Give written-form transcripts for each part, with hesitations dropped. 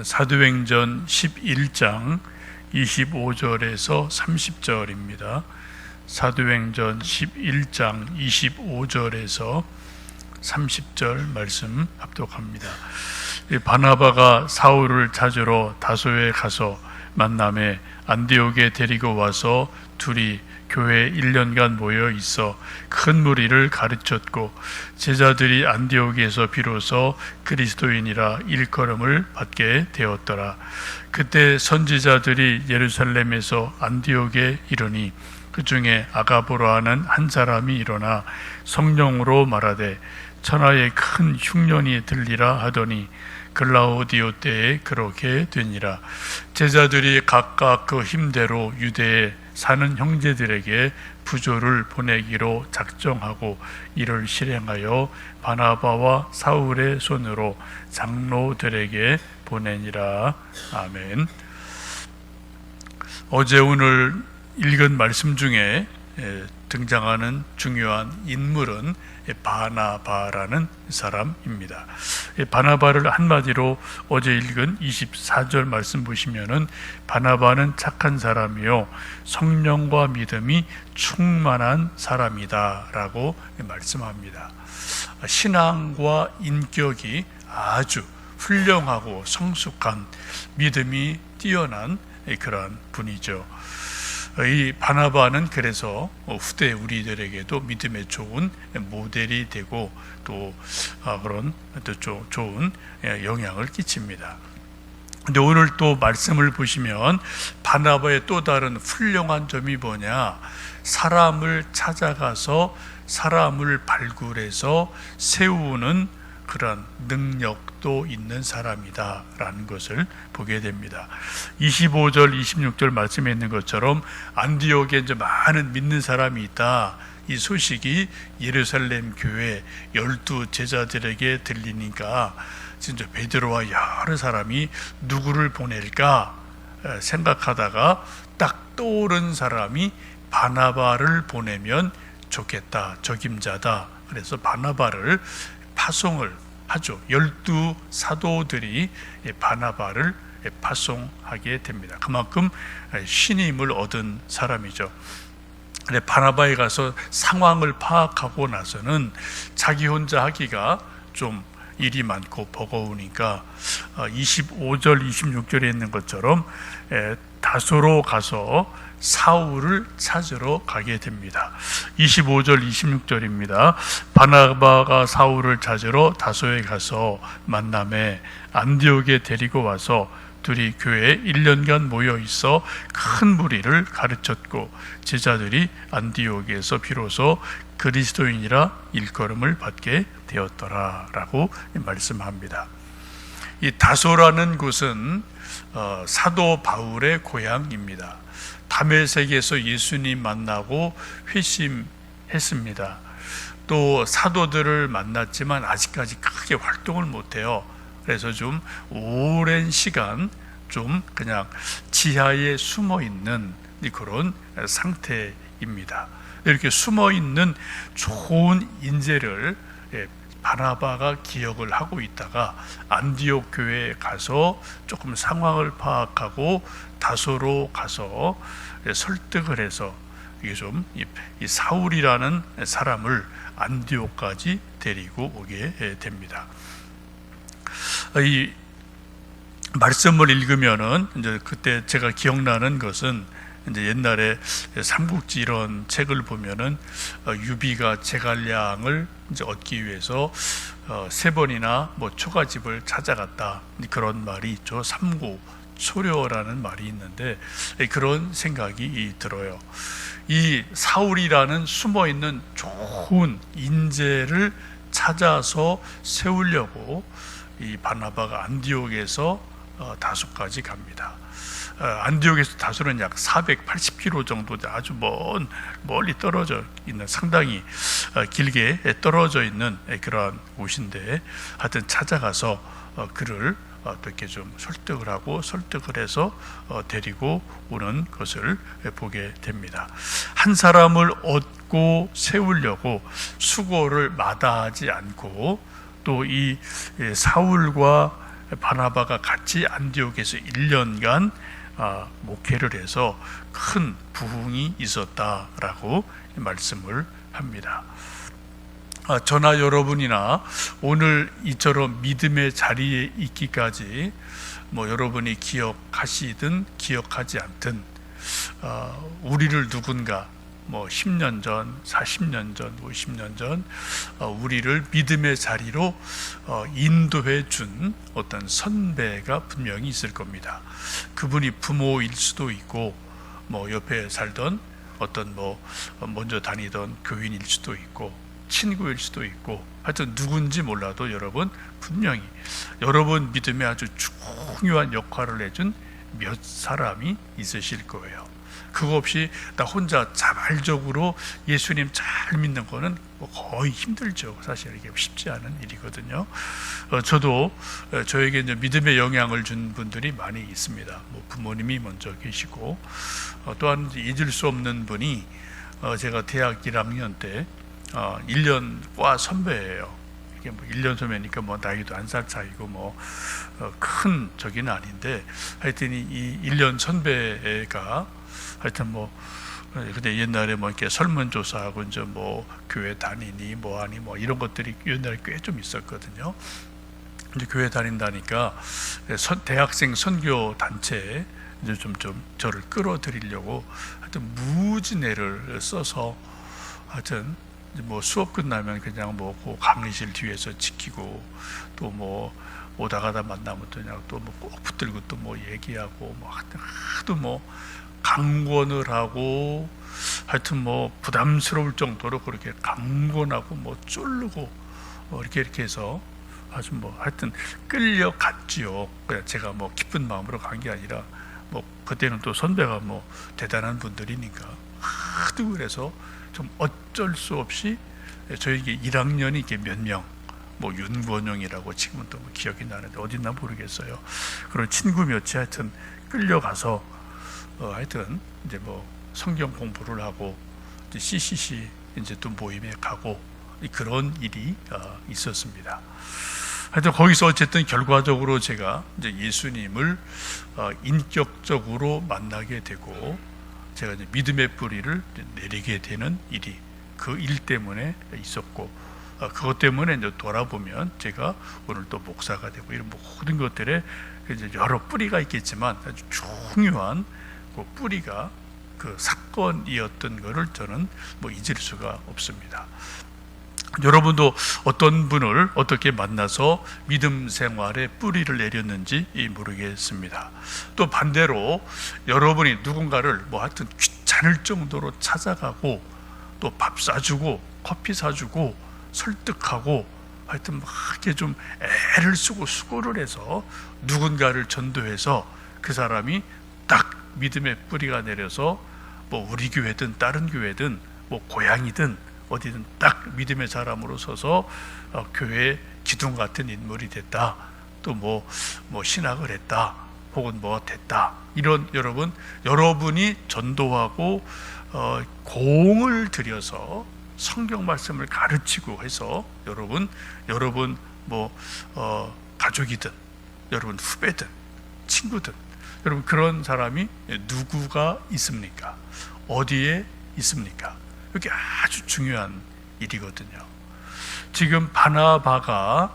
사도행전 11장 25절에서 30절입니다. 사도행전 11장 25절에서 30절 말씀 합독합니다. 바나바가 사울을 찾으러 다소에 가서 만남에 안디옥에 데리고 와서 둘이 교회에 1년간 모여 있어 큰 무리를 가르쳤고 제자들이 안디옥에서 비로소 그리스도인이라 일컬음을 받게 되었더라. 그때 선지자들이 예루살렘에서 안디옥에 이르니 그 중에 아가보로 하는 한 사람이 일어나 성령으로 말하되 천하에 큰 흉년이 들리라 하더니 글라우디오 때에 그렇게 되니라. 제자들이 각각 그 힘대로 유대에 사는 형제들에게 부조를 보내기로 작정하고 이를 실행하여 바나바와 사울의 손으로 장로들에게 보내니라. 아멘. 어제 오늘 읽은 말씀 중에 등장하는 중요한 인물은 바나바라는 사람입니다. 바나바를 한마디로 어제 읽은 24절 말씀 보시면은 바나바는 착한 사람이요 성령과 믿음이 충만한 사람이다 라고 말씀합니다. 신앙과 인격이 아주 훌륭하고 성숙한 믿음이 뛰어난 그러한 분이죠. 이 바나바는 그래서 후대 우리들에게도 믿음에 좋은 모델이 되고 또 그런 또 좋은 영향을 끼칩니다. 근데 오늘 또 말씀을 보시면 바나바의 또 다른 훌륭한 점이 뭐냐? 사람을 찾아가서 사람을 발굴해서 세우는 그런 능력도 있는 사람이다라는 것을 보게 됩니다. 25절, 26절 말씀에 있는 것처럼 안디옥에 이제 많은 믿는 사람이 있다. 이 소식이 예루살렘 교회 12 제자들에게 들리니까 진짜 베드로와 여러 사람이 누구를 보낼까 생각하다가 딱 떠오른 사람이 바나바를 보내면 좋겠다. 적임자다. 그래서 바나바를 파송을 하죠. 12 사도들이 바나바를 파송하게 됩니다. 그만큼 신임을 얻은 사람이죠. 바나바에 가서 상황을 파악하고 나서는 자기 혼자 하기가 좀 일이 많고 버거우니까 25절, 26절에 있는 것처럼 다소로 가서 사울을 찾으러 가게 됩니다. 25절, 26절입니다. 바나바가 사울을 찾으러 다소에 가서 만남에 안디옥에 데리고 와서 둘이 교회에 1년간 모여 있어 큰 무리를 가르쳤고 제자들이 안디옥에서 비로소 그리스도인이라 일컬음을 받게 되었더라 라고 말씀합니다. 이 다소라는 곳은 사도 바울의 고향입니다. 다메섹에서 예수님 만나고 회심했습니다. 또 사도들을 만났지만 아직까지 크게 활동을 못해요. 그래서 좀 오랜 시간 좀 그냥 지하에 숨어 있는 그런 상태입니다. 이렇게 숨어 있는 좋은 인재를 바나바가 기억을 하고 있다가 안디옥 교회에 가서 조금 상황을 파악하고 다소로 가서 설득을 해서 이게 좀 이 사울이라는 사람을 안디옥까지 데리고 오게 됩니다. 이 말씀을 읽으면은 이제 그때 제가 기억나는 것은 이제 옛날에 삼국지 이런 책을 보면은 유비가 제갈량을 이제 얻기 위해서 3번이나 뭐 초가집을 찾아갔다 그런 말이 있죠. 삼고 초려라는 말이 있는데 그런 생각이 들어요. 이 사울이라는 숨어있는 좋은 인재를 찾아서 세우려고 이 바나바가 안디옥에서 다소까지 갑니다. 안디옥에서 다소는 약 480km 정도 아주 멀리 떨어져 있는 상당히 길게 떨어져 있는 그러한 곳인데 하여튼 찾아가서 그를 어떻게 좀 설득을 해서 데리고 오는 것을 보게 됩니다. 한 사람을 얻고 세우려고 수고를 마다하지 않고 또 이 사울과 바나바가 같이 안디옥에서 1년간 목회를 해서 큰 부흥이 있었다라고 말씀을 합니다. 저나 여러분이나 오늘 이처럼 믿음의 자리에 있기까지 여러분이 기억하시든 기억하지 않든 우리를 누군가 10년 전, 40년 전, 50년 전 우리를 믿음의 자리로 인도해 준 어떤 선배가 분명히 있을 겁니다. 그분이 부모일 수도 있고 옆에 살던 어떤 먼저 다니던 교인일 수도 있고 친구일 수도 있고 하여튼 누군지 몰라도 여러분 분명히 여러분 믿음에 아주 중요한 역할을 해준 몇 사람이 있으실 거예요. 그거 없이 나 혼자 자발적으로 예수님 잘 믿는 거는 거의 힘들죠. 사실 이게 쉽지 않은 일이거든요. 저도 저에게 이제 믿음의 영향을 준 분들이 많이 있습니다. 부모님이 먼저 계시고 또한 잊을 수 없는 분이 제가 대학 1학년 때 1년 과 선배예요. 이게 1년 선배니까 나이도 1살 차이고 큰 적이는 아닌데 하여튼 이 1년 선배가 하여튼 근데 옛날에 이렇게 설문조사하고 이제 교회 다니니 뭐하니 이런 것들이 옛날에 꽤 좀 있었거든요. 이제 교회 다닌다니까 대학생 선교 단체에 이제 좀 저를 끌어들이려고 하여튼 무지내를 써서 하여튼 수업 끝나면 그냥 그 강의실 뒤에서 지키고 또 오다 가다 만나면 그냥 또 꼭 붙들고 또 얘기하고 하도 강권을 하고 하여튼 부담스러울 정도로 그렇게 강권하고 쫄르고 이렇게 해서 아주 하여튼 끌려갔지요. 제가 기쁜 마음으로 간 게 아니라 그때는 또 선배가 대단한 분들이니까 하도 그래서 좀 어쩔 수 없이 저에게 1학년이 이렇게 몇 명, 윤권영이라고 지금은 또 기억이 나는데 어딨나 모르겠어요. 그런 친구 몇이 하여튼 끌려가서 하여튼 이제 성경 공부를 하고 이제 CCC 이제 또 모임에 가고 그런 일이 있었습니다. 하여튼 거기서 어쨌든 결과적으로 제가 이제 예수님을 인격적으로 만나게 되고 제가 이제 믿음의 뿌리를 내리게 되는 일이 그 일 때문에 있었고 그것 때문에 이제 돌아보면 제가 오늘 또 목사가 되고 이런 모든 것들에 이제 여러 뿌리가 있겠지만 아주 중요한 그 뿌리가 그 사건이었던 것을 저는 잊을 수가 없습니다. 여러분도 어떤 분을 어떻게 만나서 믿음 생활에 뿌리를 내렸는지 모르겠습니다. 또 반대로 여러분이 누군가를 하여튼 귀찮을 정도로 찾아가고 또 밥 사주고 커피 사주고 설득하고 하여튼 이렇게 좀 애를 쓰고 수고를 해서 누군가를 전도해서 그 사람이 딱 믿음의 뿌리가 내려서 우리 교회든 다른 교회든 고향이든 어디든 딱 믿음의 사람으로 서서 교회 기둥 같은 인물이 됐다. 또 신학을 했다. 혹은 됐다. 이런 여러분이 전도하고 공을 들여서 성경 말씀을 가르치고 해서 여러분 가족이든 여러분 후배든 친구든 여러분 그런 사람이 누구가 있습니까? 어디에 있습니까? 이게 아주 중요한 일이거든요. 지금 바나바가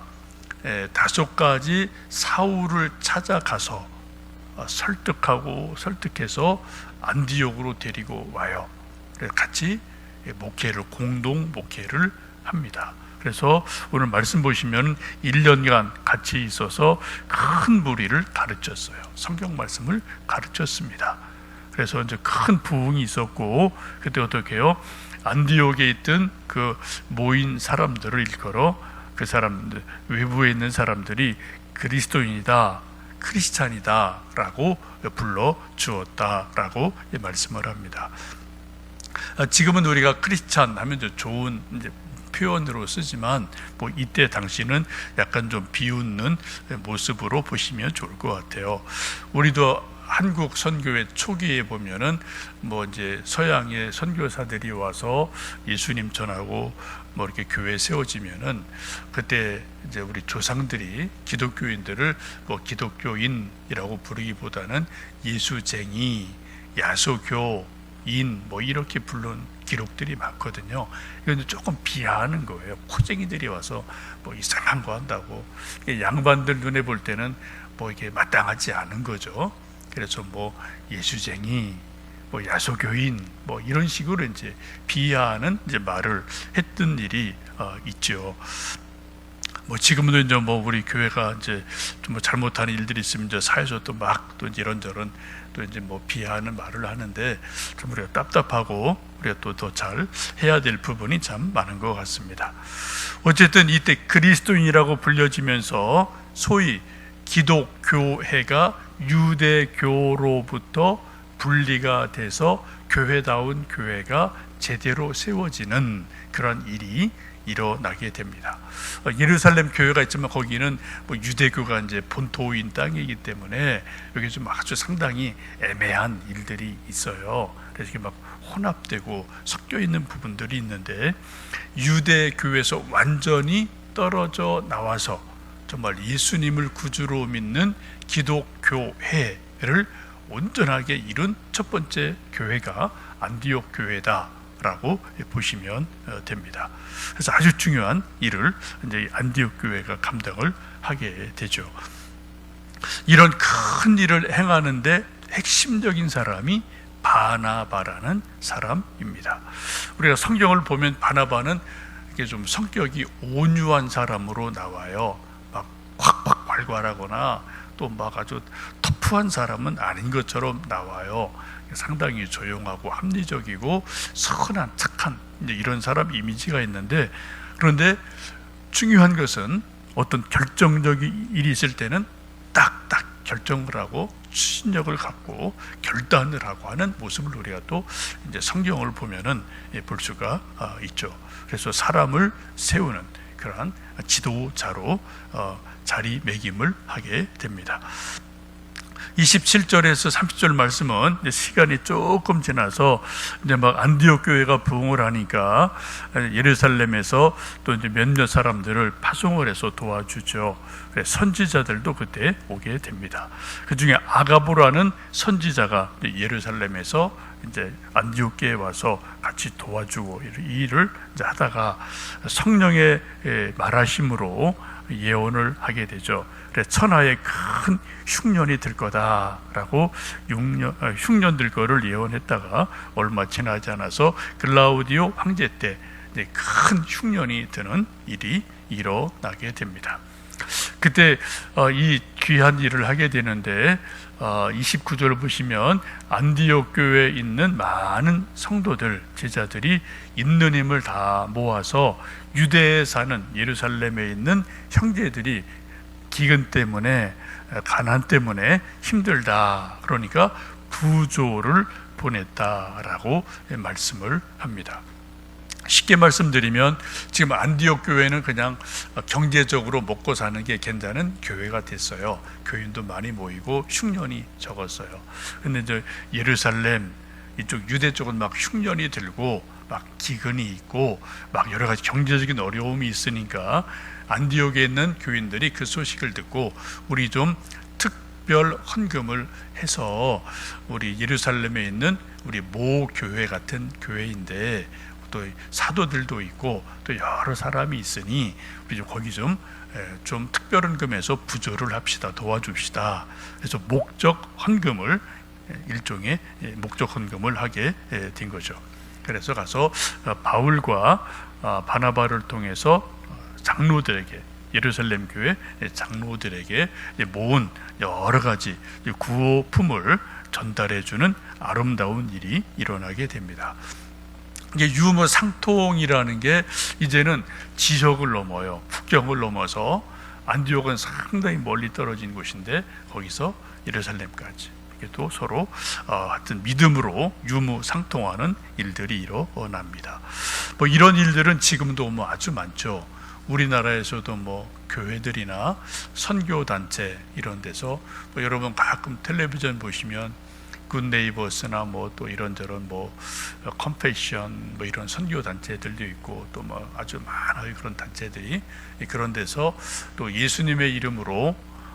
5가지 사울을 찾아가서 설득해서 안디옥으로 데리고 와요. 그래서 같이 공동 목회를 합니다. 그래서 오늘 말씀 보시면 1년간 같이 있어서 큰 무리를 가르쳤어요. 성경 말씀을 가르쳤습니다. 그래서 이제 큰 부흥이 있었고 그때 어떻게 해요? 안디옥에 있던 그 모인 사람들을 일컬어 그 사람들 외부에 있는 사람들이 그리스도인이다, 크리스찬이다 라고 불러 주었다라고 말씀을 합니다. 지금은 우리가 크리스찬 하면 좋은 이제 표현으로 쓰지만 이때 당시는 약간 좀 비웃는 모습으로 보시면 좋을 것 같아요. 우리도 한국 선교회 초기에 보면은 뭐 이제 서양의 선교사들이 와서 예수님 전하고 뭐 이렇게 교회 세워지면은 그때 이제 우리 조상들이 기독교인들을 뭐 기독교인이라고 부르기보다는 예수쟁이, 야소교인 뭐 이렇게 부른 기록들이 많거든요. 이건 조금 비하하는 거예요. 코쟁이들이 와서 뭐 이상한 거 한다고. 양반들 눈에 볼 때는 뭐 이게 마땅하지 않은 거죠. 그래서 뭐 예수쟁이, 뭐 야소교인, 뭐 이런 식으로 이제 비하하는 이제 말을 했던 일이 있죠. 뭐 지금도 이제 뭐 우리 교회가 이제 좀 뭐 잘못하는 일들이 있으면 이제 사회에서 또 막 또 이런저런 또 이제 뭐 비하하는 말을 하는데 좀 우리가 답답하고 우리가 또 더 잘 해야 될 부분이 참 많은 것 같습니다. 어쨌든 이때 그리스도인이라고 불려지면서 소위 기독교회가 유대교로부터 분리가 돼서 교회다운 교회가 제대로 세워지는 그런 일이 일어나게 됩니다. 예루살렘 교회가 있지만 거기는 뭐 유대교가 이제 본토인 땅이기 때문에 여기 좀 아주 상당히 애매한 일들이 있어요. 그래서 이게 막 혼합되고 섞여 있는 부분들이 있는데 유대교에서 완전히 떨어져 나와서 정말 예수님을 구주로 믿는 기독교회를 온전하게 이룬 첫 번째 교회가 안디옥 교회다라고 보시면 됩니다. 그래서 아주 중요한 일을 이제 안디옥 교회가 감당을 하게 되죠. 이런 큰 일을 행하는데 핵심적인 사람이 바나바라는 사람입니다. 우리가 성경을 보면 바나바는 이게 좀 성격이 온유한 사람으로 나와요. 막 확확 활발하거나 또 막 아주 터프한 사람은 아닌 것처럼 나와요. 상당히 조용하고 합리적이고 선한 착한 이런 사람 이미지가 있는데, 그런데 중요한 것은 어떤 결정적인 일이 있을 때는 딱딱 결정을 하고 추진력을 갖고 결단을 하고 하는 모습을 우리가 또 이제 성경을 보면은 볼 수가 있죠. 그래서 사람을 세우는 그러한 지도자로 자리매김을 하게 됩니다. 27절에서 30절 말씀은 이제 시간이 조금 지나서 이제 막 안디옥 교회가 부흥을 하니까 예루살렘에서 또 이제 몇몇 사람들을 파송을 해서 도와주죠. 그래서 선지자들도 그때 오게 됩니다. 그 중에 아가보라는 선지자가 예루살렘에서 이제 안디옥 교회에 와서 같이 도와주고 이 일을 이제 하다가 성령의 말하심으로 예언을 하게 되죠. 그래서 천하에 큰 흉년이 들 거다라고 흉년 들 거를 예언했다가 얼마 지나지 않아서 글라우디오 황제 때 큰 흉년이 드는 일이 일어나게 됩니다. 그때 이 귀한 일을 하게 되는데 29절을 보시면 안디옥 교회에 있는 많은 성도들, 제자들이 있는 힘을 다 모아서 유대에 사는 예루살렘에 있는 형제들이 기근 때문에 가난 때문에 힘들다, 그러니까 부조를 보냈다라고 말씀을 합니다. 쉽게 말씀드리면 지금 안디옥 교회는 그냥 경제적으로 먹고 사는 게 괜찮은 교회가 됐어요. 교인도 많이 모이고 흉년이 적었어요. 근데 이제 예루살렘 이쪽 유대 쪽은 막 흉년이 들고 막 기근이 있고 막 여러 가지 경제적인 어려움이 있으니까 안디옥에 있는 교인들이 그 소식을 듣고 우리 좀 특별 헌금을 해서 우리 예루살렘에 있는 우리 모 교회 같은 교회인데 또 사도들도 있고 또 여러 사람이 있으니 우리 거기 좀 특별 헌금해서 부조를 합시다, 도와줍시다. 그래서 목적 헌금을 일종의 목적 헌금을 하게 된 거죠. 그래서 가서 바울과 바나바를 통해서 장로들에게, 예루살렘 교회 장로들에게 모은 여러 가지 구호품을 전달해주는 아름다운 일이 일어나게 됩니다. 이게 유무 상통이라는 게 이제는 지역을 넘어요. 국경을 넘어서 안디옥은 상당히 멀리 떨어진 곳인데 거기서 예루살렘까지 또 서로 하여튼 믿음으로 유무상통하는 일들이 일어납니다. 뭐 이런 일들은 지금도 뭐 아주 많죠. 우리나라에서도 뭐 교회들이나 선교 단체 이런 데서 뭐 여러분 가끔 텔레비전 보시면 굿네이버스나 뭐 또 이런저런 뭐 컴패션 뭐 이런 선교 단체들도 있고 또 뭐 아주 많아요. 그런 단체들이 그런 데서 또 예수님의 이름으로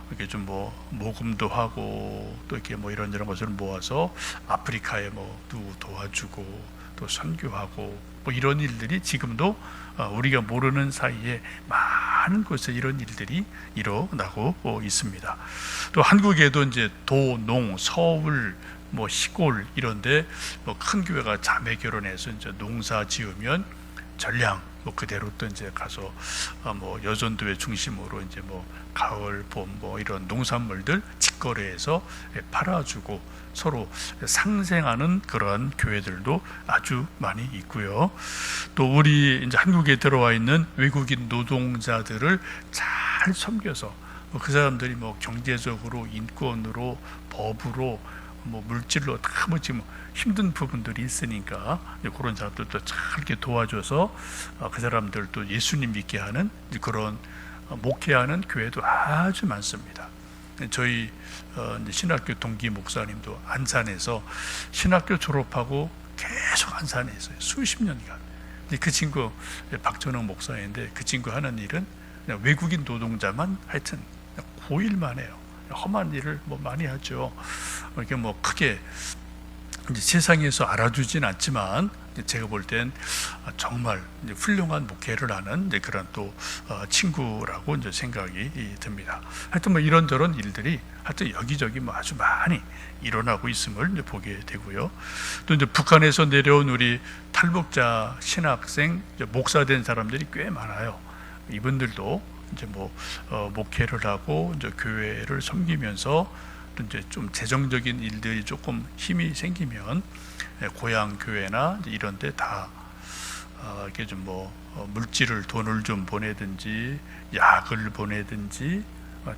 이렇게 좀 뭐 모금도 하고 또 이렇게 뭐 이런저런 것을 모아서 아프리카에 뭐 누구 도와주고 또 선교하고 뭐 이런 일들이 지금도 우리가 모르는 사이에 많은 곳에 이런 일들이 일어나고 있습니다. 또 한국에도 이제 도, 농, 서울, 뭐 시골 이런데 뭐 큰 교회가 자매 결혼해서 이제 농사 지으면 전량 뭐 그대로 또 이제 가서 뭐 여전도회 중심으로 이제 뭐 가을, 봄 뭐 이런 농산물들 직거래해서 팔아주고 서로 상생하는 그러한 교회들도 아주 많이 있고요. 또 우리 이제 한국에 들어와 있는 외국인 노동자들을 잘 섬겨서 그 사람들이 뭐 경제적으로, 인권으로, 법으로, 뭐 물질로 다 뭐 지금 힘든 부분들이 있으니까 그런 사람들도 잘 이렇게 도와줘서 그 사람들도 예수님 믿게 하는 그런 목회하는 교회도 아주 많습니다. 저희 신학교 동기 목사님도 안산에서 신학교 졸업하고 계속 안산에 있어요. 수십 년간. 그 친구 박전영 목사인데 그 친구 하는 일은 그냥 외국인 노동자만 하여튼 고일만 해요. 험한 일을 뭐 많이 하죠. 이렇게 뭐 크게 이제 세상에서 알아주진 않지만 제가 볼 땐 정말 이제 훌륭한 목회를 하는 이제 그런 또 친구라고 이제 생각이 듭니다. 하여튼 뭐 이런저런 일들이 하여튼 여기저기 뭐 아주 많이 일어나고 있음을 이제 보게 되고요. 또 이제 북한에서 내려온 우리 탈북자 신학생 목사된 사람들이 꽤 많아요. 이분들도 이제 뭐 목회를 하고 이제 교회를 섬기면서 또 이제 좀 재정적인 일들이 조금 힘이 생기면 고향 교회나 이런 데 다 이렇게 좀 뭐 물질을 돈을 좀 보내든지 약을 보내든지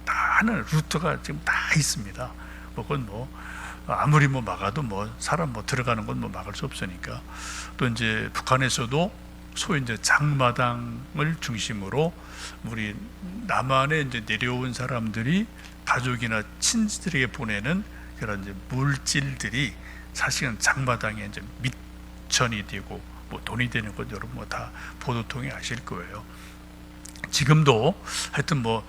다 하는 루트가 지금 다 있습니다. 그건 뭐 아무리 뭐 막아도 뭐 사람 뭐 들어가는 건 뭐 막을 수 없으니까. 또 이제 북한에서도 소위 이제 장마당을 중심으로 우리 남한에 이제 내려온 사람들이 가족이나 친지들에게 보내는 그런 이제 물질들이 사실은 장마당에 이제 미천이 되고 뭐 돈이 되는 것 여러분 뭐 다 보도 통해 아실 거예요. 지금도 하여튼 뭐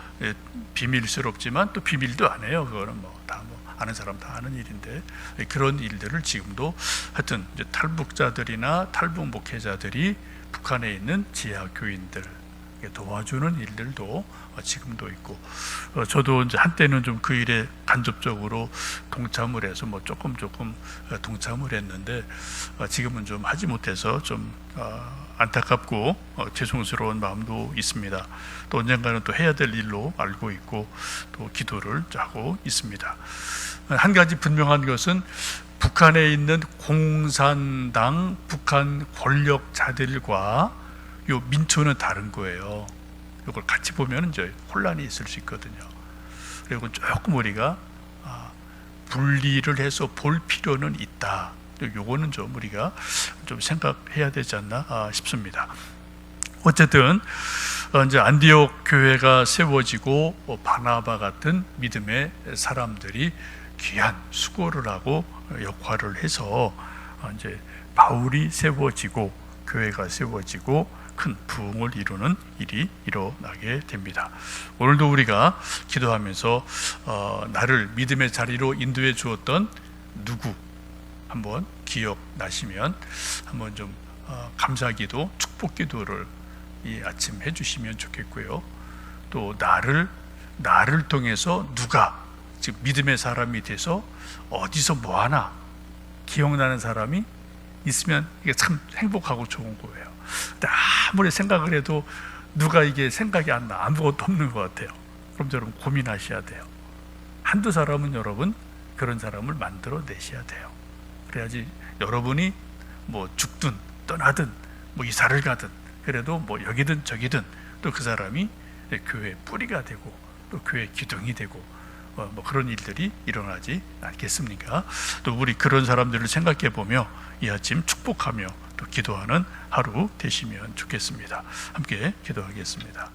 비밀스럽지만 또 비밀도 안 해요. 그거는 뭐 다 뭐 아는 사람 다 아는 일인데 그런 일들을 지금도 하여튼 이제 탈북자들이나 탈북 목회자들이 북한에 있는 지하 교인들 도와주는 일들도 지금도 있고 저도 이제 한때는 좀 그 일에 간접적으로 동참을 해서 뭐 조금 동참을 했는데 지금은 좀 하지 못해서 좀 안타깝고 죄송스러운 마음도 있습니다. 또 언젠가는 또 해야 될 일로 알고 있고 또 기도를 하고 있습니다. 한 가지 분명한 것은 북한에 있는 공산당 북한 권력자들과 요 민초는 다른 거예요. 이걸 같이 보면 이제 혼란이 있을 수 있거든요. 그리고 조금 우리가 분리를 해서 볼 필요는 있다. 요거는 좀 우리가 좀 생각해야 되지 않나 싶습니다. 어쨌든 이제 안디옥 교회가 세워지고 바나바 같은 믿음의 사람들이 귀한 수고를 하고 역할을 해서 이제 바울이 세워지고 교회가 세워지고 큰 부흥을 이루는 일이 일어나게 됩니다. 오늘도 우리가 기도하면서 나를 믿음의 자리로 인도해 주었던 누구 한번 기억나시면 한번 좀 감사기도, 축복기도를 이 아침 해주시면 좋겠고요. 또 나를 통해서 누가 즉 믿음의 사람이 돼서 어디서 뭐 하나 기억나는 사람이 있으면 이게 참 행복하고 좋은 거예요. 근데 아무리 생각을 해도 누가 이게 생각이 안 나, 아무것도 없는 것 같아요. 그럼 여러분 고민하셔야 돼요. 한두 사람은 여러분 그런 사람을 만들어 내셔야 돼요. 그래야지 여러분이 뭐 죽든 떠나든 뭐 이사를 가든 그래도 뭐 여기든 저기든 또 그 사람이 교회의 뿌리가 되고 또 교회의 기둥이 되고 뭐 그런 일들이 일어나지 않겠습니까? 또 우리 그런 사람들을 생각해 보며 이 아침 축복하며 또 기도하는 하루 되시면 좋겠습니다. 함께 기도하겠습니다.